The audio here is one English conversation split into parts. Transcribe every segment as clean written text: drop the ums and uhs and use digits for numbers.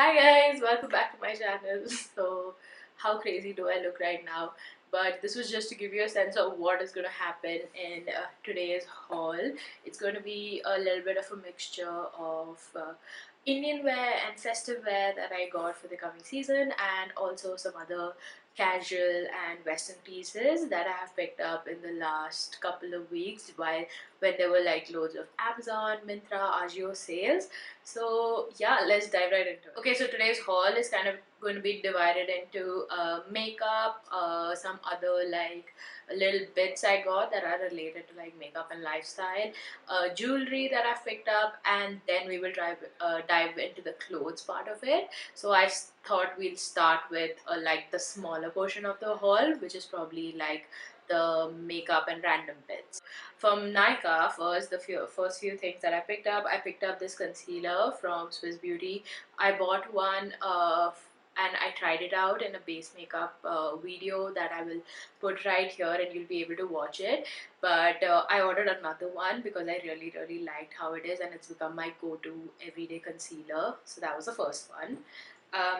Hi guys, welcome back to my channel. So, how crazy do I look right now? But this was just to give you a sense of what is going to happen in today's haul. It's going to be a little bit of a mixture of Indian wear and festive wear that I got for the coming season, and also some other casual and western pieces that I have picked up in the last couple of weeks while when there were like loads of Amazon, MYNTRA, AJIO sales. So yeah, let's dive right into it. Okay, so today's haul is kind of going to be divided into makeup, some other like little bits I got that are related to like makeup and lifestyle, jewelry that I've picked up, and then we will dive into the clothes part of it. So I thought we'll start with like the smaller portion of the haul, which is probably like the makeup and random bits. From NYKAA, first, the first few things that I picked up this concealer from Swiss Beauty. I bought one and I tried it out in a base makeup video that I will put right here and you'll be able to watch it. But I ordered another one because I really liked how it is, and it's become my go-to everyday concealer. So that was the first one.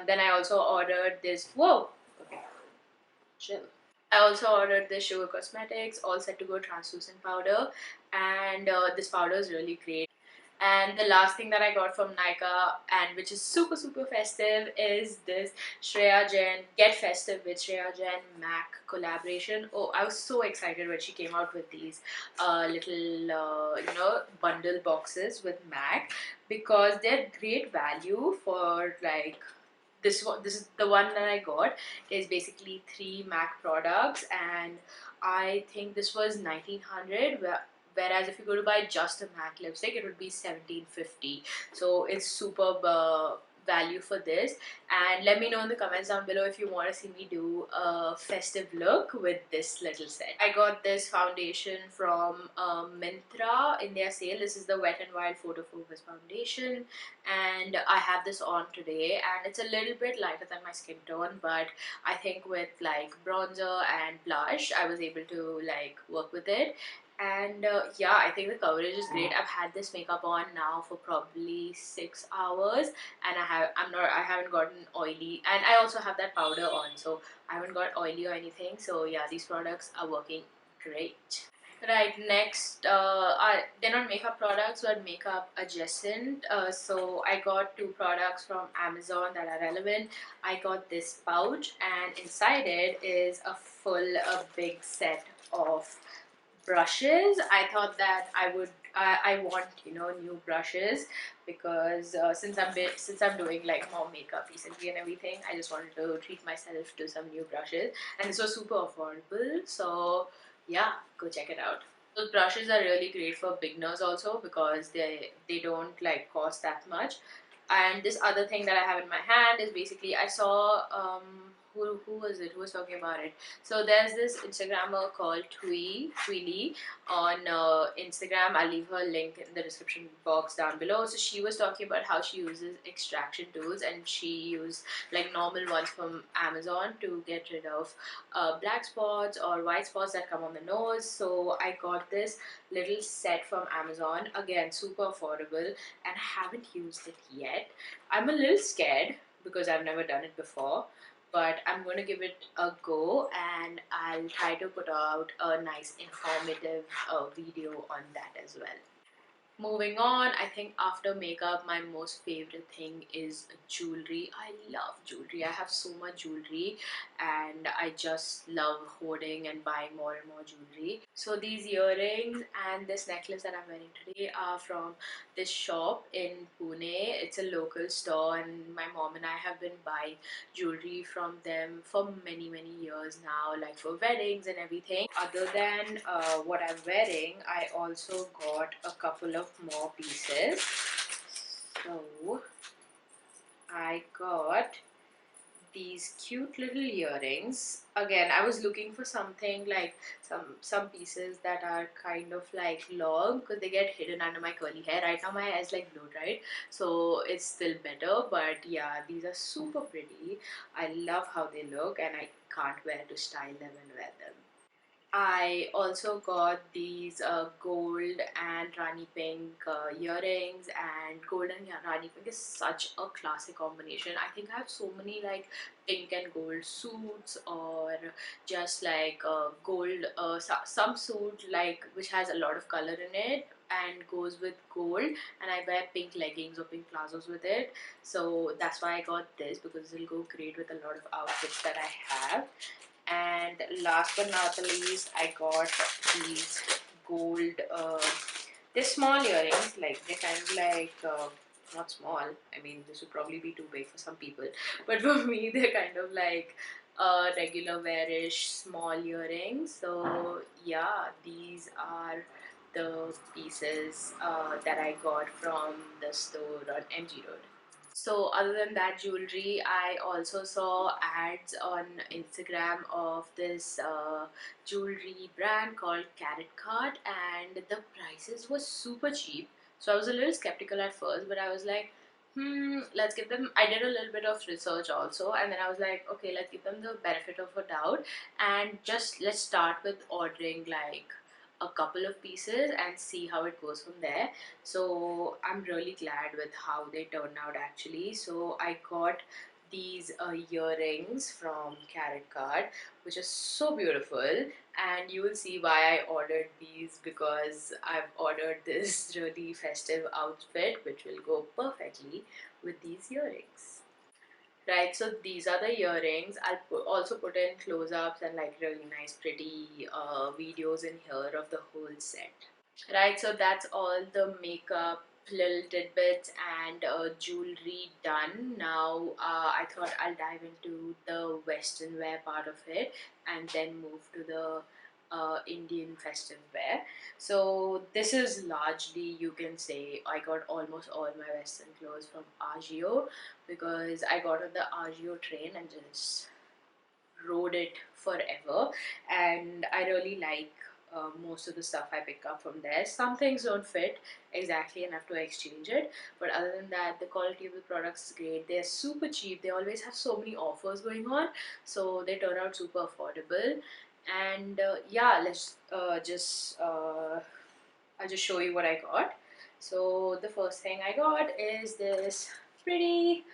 Then I also ordered this. Whoa! Okay, chill. I also ordered this Sugar Cosmetics All Set to Go translucent powder, and this powder is really great. And the last thing that I got from NYKAA, and which is super festive, is this Shreya Jain Get Festive with Shreya Jain MAC collaboration. Oh, I was so excited when she came out with these little bundle boxes with MAC, because they're great value for like this is the one that I got is basically 3 MAC products, and I think this was 1900, whereas if you go to buy just a MAC lipstick it would be 1750. So it's superb value for this. And let me know in the comments down below if you want to see me do a festive look with this little set. I got this foundation from MYNTRA in their sale. This is the Wet n Wild Photo Focus foundation, and I have this on today, and it's a little bit lighter than my skin tone, but I think with like bronzer and blush I was able to like work with it. And yeah, I think the coverage is great. I've had this makeup on now for probably 6 hours, and I haven't gotten oily, and I also have that powder on, so I haven't got oily or anything. So yeah, these products are working great. Right, next, they're not makeup products but makeup adjacent. So I got 2 products from Amazon that are relevant. I got this pouch, and inside it is a big set of brushes. I thought that I want new brushes, because since I'm doing like more makeup recently and everything, I just wanted to treat myself to some new brushes, and this was super affordable. So yeah, go check it out. Those brushes are really great for beginners also, because they don't like cost that much. And this other thing that I have in my hand is basically, I saw who was it who was talking about it. So there's this Instagrammer called Tweely on Instagram. I'll leave her link in the description box down below. So she was talking about how she uses extraction tools, and she used like normal ones from Amazon to get rid of black spots or white spots that come on the nose. So I got this little set from Amazon, again super affordable, and haven't used it yet. I'm a little scared because I've never done it before, but I'm going to give it a go, and I'll try to put out a nice informative video on that as well. Moving on, I think after makeup, my most favorite thing is jewelry. I love jewelry. I have so much jewelry, and I just love hoarding and buying more and more jewelry. So these earrings and this necklace that I'm wearing today are from this shop in Pune. It's a local store, and my mom and I have been buying jewelry from them for many years now, like for weddings and everything. Other than what I'm wearing, I also got a couple of more pieces. So I got these cute little earrings. Again, I was looking for something like some pieces that are kind of like long, because they get hidden under my curly hair. Right now my hair is like blow dried, so it's still better. But yeah, these are super pretty. I love how they look, and I can't wait to style them and wear them. I also got these gold and Rani pink earrings, and gold and Rani pink is such a classic combination. I think I have so many like pink and gold suits, or just like gold, some suit like which has a lot of color in it and goes with gold, and I wear pink leggings or pink plazos with it. So that's why I got this, because it'll go great with a lot of outfits that I have. And last but not the least, I got these gold, they're small earrings, like they're kind of like not small, I mean this would probably be too big for some people, but for me they're kind of like regular wearish small earrings. So yeah, these are the pieces that I got from the store on MG Road. So other than that jewelry, I also saw ads on Instagram of this jewelry brand called Carrot Cart, and the prices were super cheap. So I was a little skeptical at first, but I was like, let's give them. I did a little bit of research also, and then I was like, okay, let's give them the benefit of a doubt, and just let's start with ordering like a couple of pieces and see how it goes from there. So I'm really glad with how they turned out actually. So I got these earrings from Carrot Card, which is so beautiful, and you will see why I ordered these, because I've ordered this really festive outfit which will go perfectly with these earrings. Right, so these are the earrings. Also put in close-ups and like really nice pretty videos in here of the whole set. Right, so that's all the makeup, little tidbits, and jewelry done. Now, I thought I'll dive into the Western wear part of it and then move to the Indian festive wear. So, this is largely, you can say, I got almost all my Western clothes from AJIO, because I got on the AJIO train and just rode it forever, and I really like most of the stuff I pick up from there. Some things don't fit exactly and have to exchange it, but other than that, the quality of the products is great. They're super cheap. They always have so many offers going on, so they turn out super affordable. And yeah, let's I'll just show you what I got. So the first thing I got is this pretty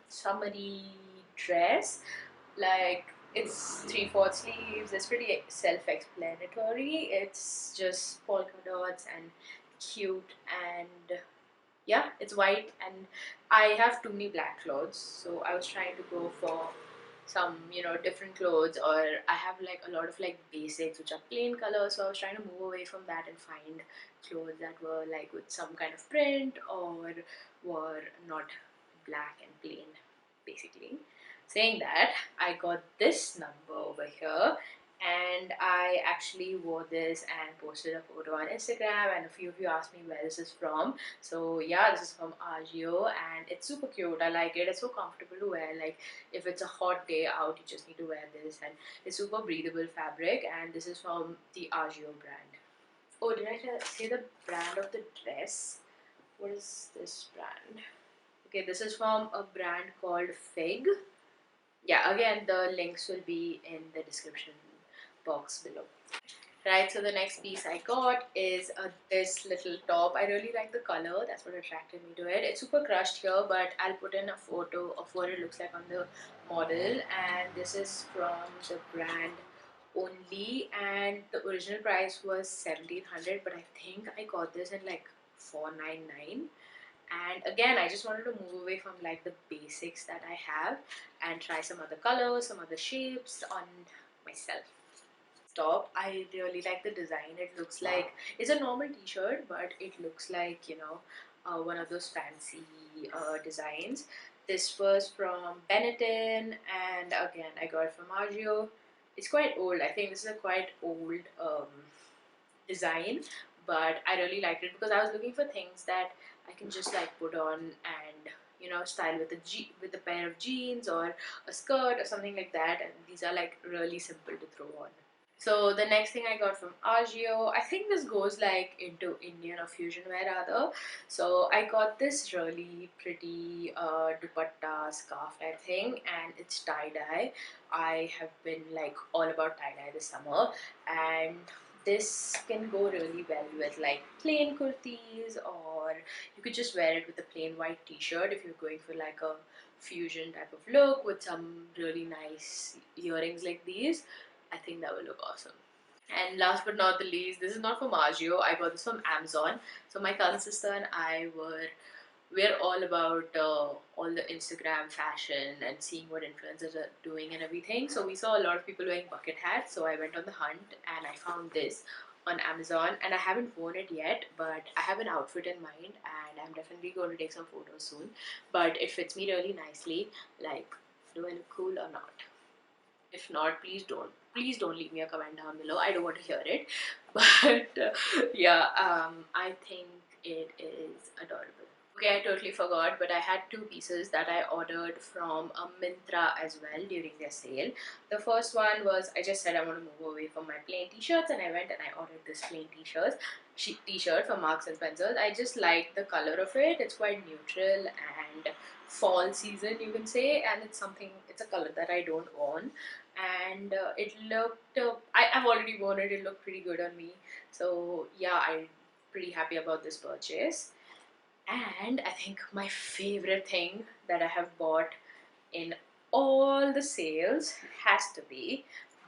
summery dress. Like, it's 3/4 sleeves. It's pretty self-explanatory. It's just polka dots and cute, and yeah, it's white, and I have too many black clothes, so I was trying to go for some, different clothes, or I have like a lot of like basics which are plain colors, so I was trying to move away from that and find clothes that were like with some kind of print, or were not black and plain, basically. Saying that, I got this number over here, and I actually wore this and posted a photo on Instagram, and a few of you asked me where this is from. So yeah, this is from AJIO, and it's super cute. I like it. It's so comfortable to wear. Like, if it's a hot day out, you just need to wear this, and it's super breathable fabric. And this is from the AJIO brand. Oh, did I say the brand of the dress? What is this brand? Okay, this is from a brand called Fig. Yeah, again, the links will be in the description box below. Right, so the next piece I got is this little top. I really like the color, that's what attracted me to it. It's super crushed here, but I'll put in a photo of what it looks like on the model. And this is from the brand Only, and the original price was 1700, but I think I got this in like 499. And again, I just wanted to move away from like the basics that I have and try some other colors, some other shapes on myself. Top, I really like the design. It looks like it's a normal t-shirt, but it looks like, one of those fancy designs. This was from Benetton, and again, I got it from AJIO. It's quite old. I think this is a quite old design, but I really liked it because I was looking for things that I can just like put on and, style with with a pair of jeans or a skirt or something like that. And these are like really simple to throw on. So the next thing I got from AJIO, I think this goes like into Indian or fusion wear rather. So I got this really pretty dupatta scarf type thing, and it's tie-dye. I have been like all about tie-dye this summer, and this can go really well with like plain kurtis, or you could just wear it with a plain white t-shirt if you're going for like a fusion type of look with some really nice earrings like these. I think that will look awesome. And last but not the least, this is not from AJIO. I got this from Amazon. So my cousin sister and we're all about all the Instagram fashion and seeing what influencers are doing and everything. So we saw a lot of people wearing bucket hats. So I went on the hunt and I found this on Amazon, and I haven't worn it yet, but I have an outfit in mind and I'm definitely going to take some photos soon. But it fits me really nicely. Like, do I look cool or not? If not, please don't leave me a comment down below. I don't want to hear it. But yeah, I think it is adorable. Okay, I totally forgot, but I had two pieces that I ordered from MYNTRA as well during their sale. The first one was, I just said I want to move away from my plain t-shirts, and I went and I ordered this plain t-shirt from Marks and Spencer's. I just like the color of it. It's quite neutral and fall season, you can say, and it's a color that I don't own, and it looked I've already worn it. It looked pretty good on me, so yeah, I'm pretty happy about this purchase. And I think my favorite thing that I have bought in all the sales has to be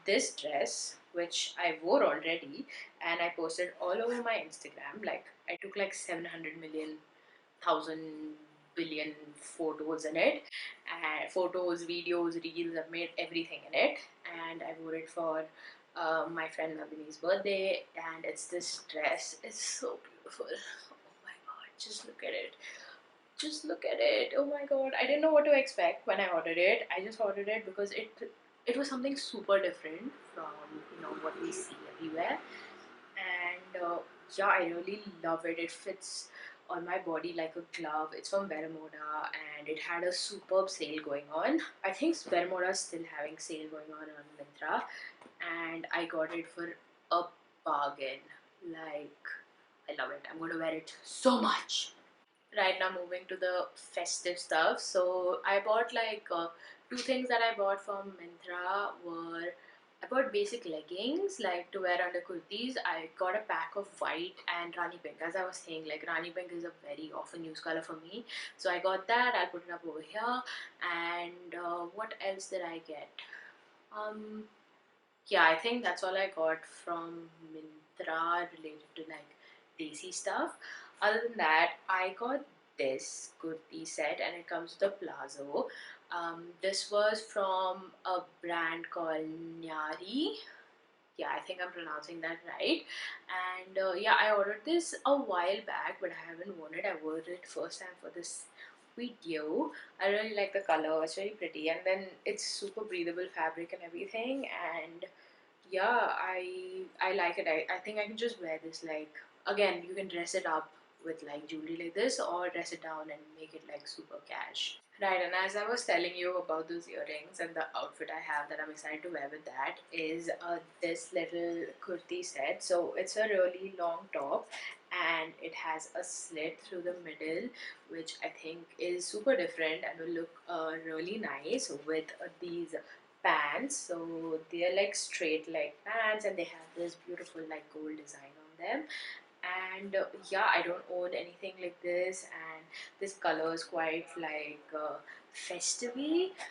this dress, which I wore already and I posted all over my Instagram. Like, I took like 700 million thousand billion photos in it, and photos, videos, reels. I've made everything in it, and I wore it for my friend Navini's birthday. And it's this dress. It's so beautiful. Oh my god, just look at it. Just look at it. Oh my god, I didn't know what to expect when I ordered it. I just ordered it because it was something super different from what we see everywhere. And yeah, I really love it. It fits on my body like a glove. It's from Bermuda, and it had a superb sale going on. I think Bermuda is still having sale going on Myntra, and I got it for a bargain. Like, I love it. I'm going to wear it so much. Right now, moving to the festive stuff. So I bought like two things that I bought from Myntra were, I bought basic leggings like to wear under kurtis. I got a pack of white and Rani pink. As I was saying, like, Rani pink is a very often used color for me, so I got that. I'll put it up over here. And what else did I get? Um, yeah, I think that's all I got from Myntra related to like desi stuff. Other than that, I got this kurti set, and it comes with a plazo. This was from a brand called Nyari. Yeah, I think I'm pronouncing that right. And yeah, I ordered this a while back, but I haven't worn it. I wore it first time for this video. I really like the color. It's very pretty, and then it's super breathable fabric and everything. And yeah, I like it. I think I can just wear this. Like, again, you can dress it up with like jewelry like this, or dress it down and make it like super cash. Right, and as I was telling you about those earrings and the outfit I have that I'm excited to wear with that is this little kurti set. So it's a really long top, and it has a slit through the middle, which I think is super different and will look really nice with these pants. So they're like straight leg pants, and they have this beautiful like gold design on them. And yeah, I don't own anything like this, and this color is quite like festive,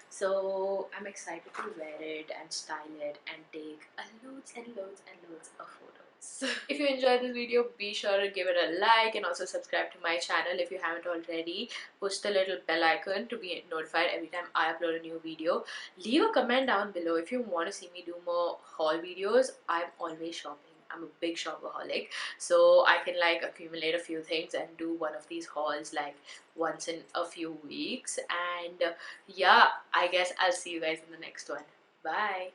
so I'm excited to wear it and style it and take loads and loads and loads of photos. If you enjoyed this video, be sure to give it a like and also subscribe to my channel if you haven't already. Push the little bell icon to be notified every time I upload a new video. Leave a comment down below if you want to see me do more haul videos. I'm always shopping. I'm a big shopaholic, so I can like accumulate a few things and do one of these hauls like once in a few weeks. And yeah, I guess I'll see you guys in the next one. Bye.